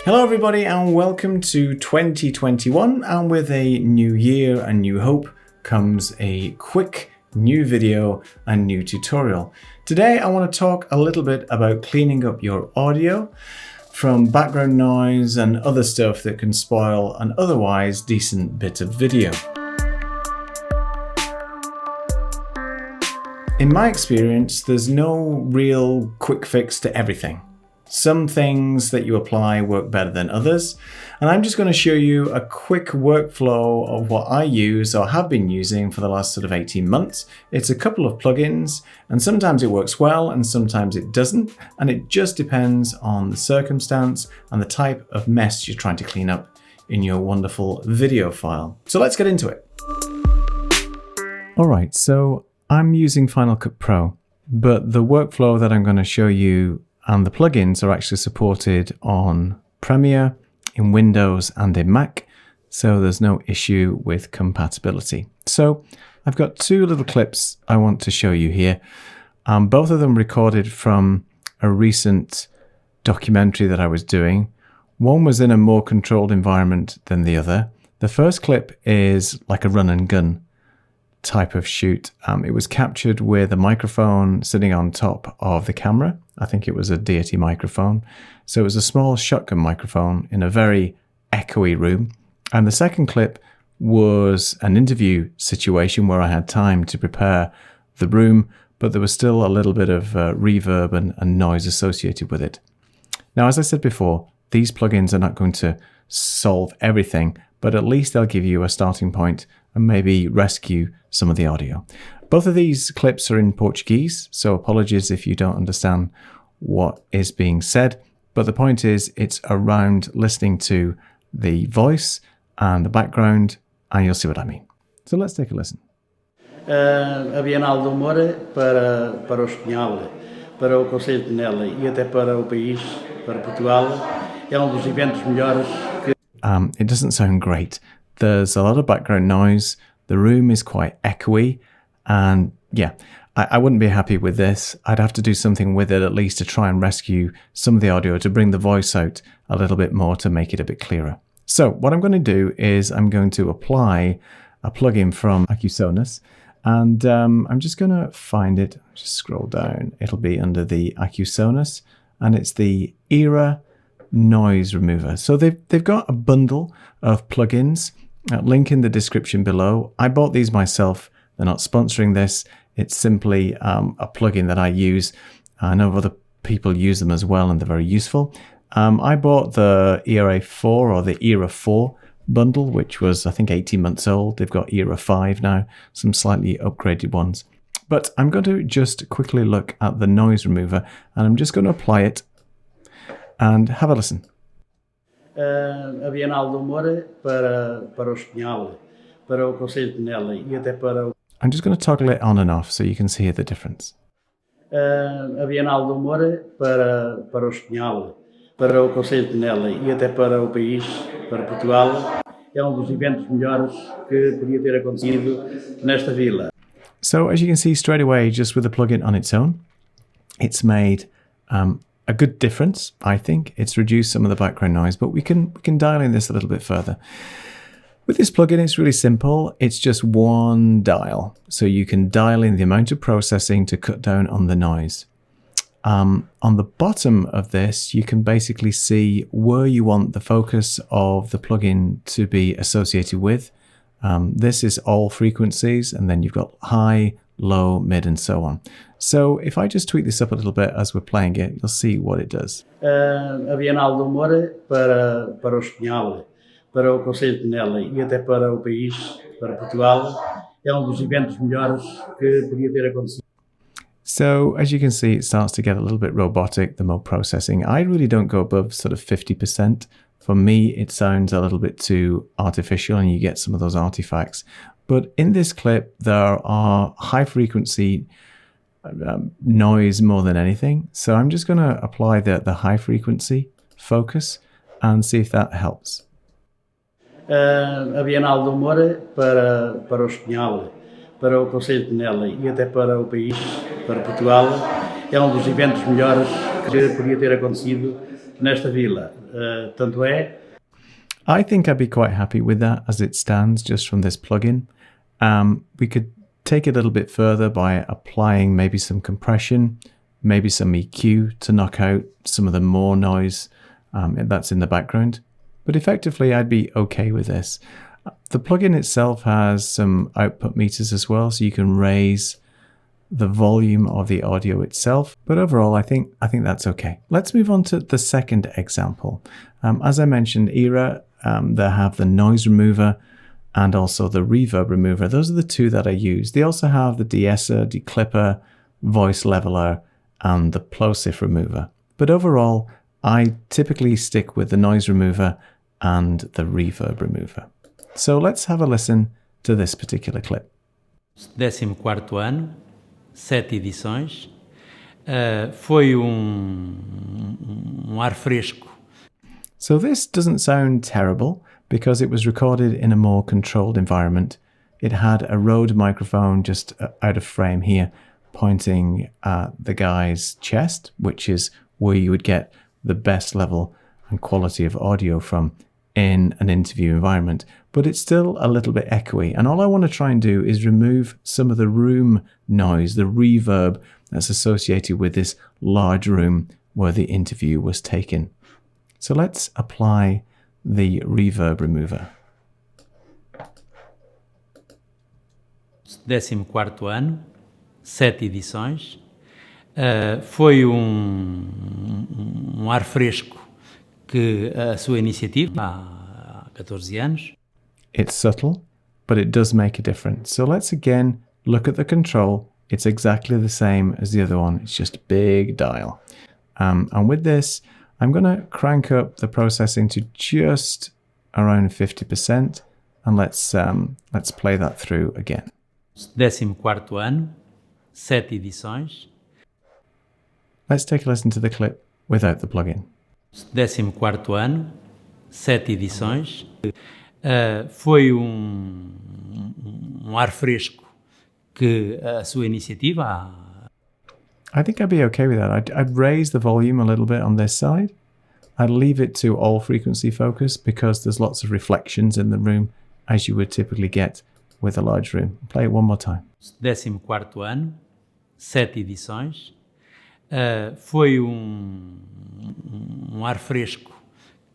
Hello everybody and welcome to 2021, and with a new year and new hope comes a quick new video and new tutorial. Today I want to talk a little bit about cleaning up your audio from background noise and other stuff that can spoil an otherwise decent bit of video. In my experience, there's no real quick fix to everything. Some things that you apply work better than others, and I'm just going to show you a quick workflow of what I use or have been using for the last sort of 18 months. It's a couple of plugins, and sometimes it works well and sometimes it doesn't, and it just depends on the circumstance and the type of mess you're trying to clean up in your wonderful video file. So let's get into it. Alright, so I'm using Final Cut Pro, but the workflow that I'm going to show you and the plugins are actually supported on Premiere, in Windows and in Mac, so there's no issue with compatibility. So I've got two little clips I want to show you here. Both of them recorded from a recent documentary that I was doing. One was in a more controlled environment than the other. The first clip is like a run and gun type of shoot. It was captured with a microphone sitting on top of the camera. I think it was a deity microphone. So it was a small shotgun microphone in a very echoey room. And the second clip was an interview situation where I had time to prepare the room, but there was still a little bit of reverb and noise associated with it. Now, as I said before, these plugins are not going to solve everything, but at least they'll give you a starting point and maybe rescue some of the audio. Both of these clips are in Portuguese, so apologies if you don't understand what is being said. But the point is, it's around listening to the voice and the background, and you'll see what I mean. So let's take a listen. A Bienal do Humor para o espanhol, para o Conselho de Nela e até para o país, para Portugal, é dos eventos melhores que... It doesn't sound great. There's a lot of background noise. The room is quite echoey. And yeah, I wouldn't be happy with this. I'd have to do something with it at least to try and rescue some of the audio, to bring the voice out a little bit more, to make it a bit clearer. So what I'm going to do is I'm going to apply a plugin from Ecamm, and I'm just going to find it. Just scroll down. It'll be under the Ecamm, and it's the Era Noise Remover. So they've got a bundle of plugins. Link in the description below. I bought these myself. They're not sponsoring this. It's simply a plugin that I use. I know other people use them as well, and they're very useful. I bought the Era 4 or the Era 4 bundle, which was, I think, 18 months old. They've got Era 5 now, some slightly upgraded ones. But I'm going to just quickly look at the noise remover, and I'm just going to apply it and have a listen. A Bienal do Humor para o espanhol, para o Conselho de Nela e até para o... I'm just going to toggle it on and off so you can see the difference. A Bienal do Humor para o espanhol, para o Conselho de Nela e até para o país, para Portugal, é dos eventos melhores que podia ter acontecido nesta vila. So as you can see straight away, just with the plugin on its own, it's made a good difference, I think. It's reduced some of the background noise, but we can dial in this a little bit further. With this plugin, it's really simple. It's just one dial. So you can dial in the amount of processing to cut down on the noise. On the bottom of this, you can basically see where you want the focus of the plugin to be associated with. This is all frequencies, and then you've got high, low, mid, and so on. So if I just tweak this up a little bit as we're playing it, you'll see what it does. A Bienal do Humor para o espanhol, para o Conselho de Nela e até para o país, para Portugal, é dos eventos melhores que podia ter acontecido. So as you can see, it starts to get a little bit robotic, the more processing. I really don't go above sort of 50%. For me, it sounds a little bit too artificial, and you get some of those artifacts. But in this clip, there are high frequency noise more than anything. So I'm just going to apply the high frequency focus and see if that helps. A Bienal do Humor para o espanhol, para o Conselho de Nela e até para o país, para Portugal, é dos eventos melhores que podia ter acontecido nesta vila. Tanto é. I think I'd be quite happy with that as it stands just from this plugin. We could take it a little bit further by applying maybe some compression, maybe some EQ to knock out some of the more noise that's in the background. But effectively, I'd be okay with this. The plugin itself has some output meters as well, so you can raise the volume of the audio itself. But overall, I think that's okay. Let's move on to the second example. As I mentioned, Era, they have the noise remover and also the reverb remover. Those are the two that I use. They also have the de-esser, declipper, voice leveler, and the plosive remover. But overall, I typically stick with the noise remover and the reverb remover. So let's have a listen to this particular clip. 14º ano, 7 edições. Foi ar fresco. So this doesn't sound terrible because it was recorded in a more controlled environment. It had a Rode microphone just out of frame here, pointing at the guy's chest, which is where you would get the best level and quality of audio from in an interview environment. But it's still a little bit echoey. And all I want to try and do is remove some of the room noise, the reverb that's associated with this large room where the interview was taken. So let's apply the reverb remover. 14º ano, 7 edições. Foi ar fresco que a sua iniciativa há 14 anos. It's subtle, but it does make a difference. So let's again look at the control. It's exactly the same as the other one. It's just a big dial. And with this, I'm going to crank up the processing to just around 50%. And let's play that through again. 14º ano, 7 edições. Let's take a listen to the clip without the plugin. 14º ano, 7 edições. Foi ar fresco que a sua iniciativa. I think I'd be okay with that. I'd raise the volume a little bit on this side. I'd leave it to all frequency focus because there's lots of reflections in the room as you would typically get with a large room. Play it one more time. 14º ano, 7 edições. Foi ar fresco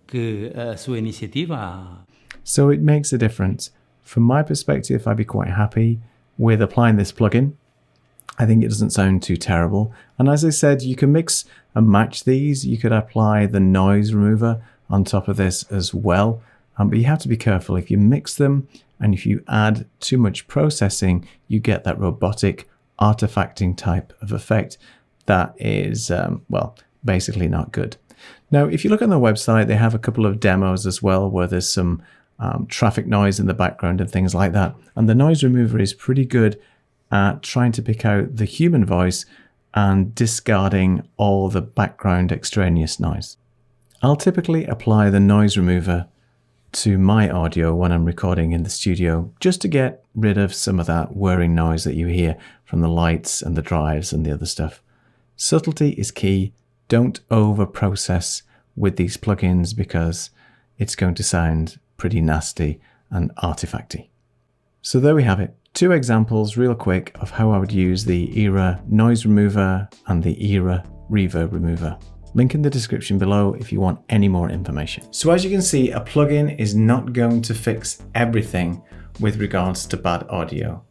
que a sua iniciativa. So it makes a difference. From my perspective, I'd be quite happy with applying this plugin. I think it doesn't sound too terrible. And as I said, you can mix and match these. You could apply the noise remover on top of this as well. But you have to be careful. If you mix them and if you add too much processing, you get that robotic artifacting type of effect that is, basically not good. Now, if you look on the website, they have a couple of demos as well where there's some traffic noise in the background and things like that. And the noise remover is pretty good at trying to pick out the human voice and discarding all the background extraneous noise. I'll typically apply the noise remover to my audio when I'm recording in the studio just to get rid of some of that whirring noise that you hear from the lights and the drives and the other stuff. Subtlety is key. Don't over-process with these plugins because it's going to sound pretty nasty and artifacty. So there we have it. 2 examples real quick of how I would use the Era noise remover and the Era reverb remover. Link in the description below if you want any more information. So as you can see, a plugin is not going to fix everything with regards to bad audio.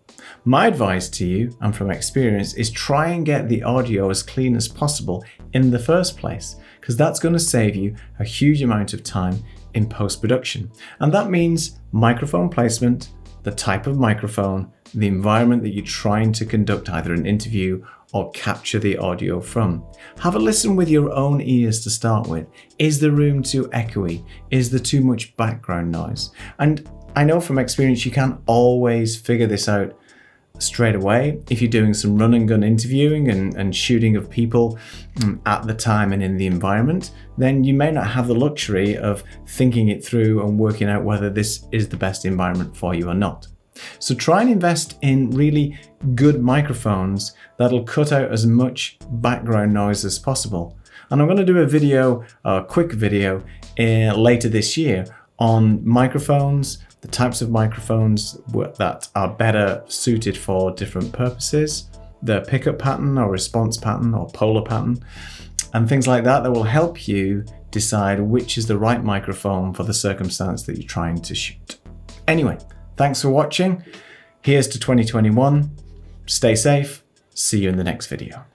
My advice to you, and from experience, is try and get the audio as clean as possible in the first place, because that's going to save you a huge amount of time in post-production. And that means microphone placement, the type of microphone, the environment that you're trying to conduct either an interview or capture the audio from. Have a listen with your own ears to start with. Is the room too echoey? Is there too much background noise? And I know from experience you can't always figure this out straight away. If you're doing some run and gun interviewing and shooting of people at the time and in the environment, then you may not have the luxury of thinking it through and working out whether this is the best environment for you or not. So try and invest in really good microphones that'll cut out as much background noise as possible. And I'm going to do a video, a quick video later this year on microphones, the types of microphones that are better suited for different purposes, the pickup pattern or response pattern or polar pattern, and things like that will help you decide which is the right microphone for the circumstance that you're trying to shoot. Anyway, thanks for watching. Here's to 2021. Stay safe. See you in the next video.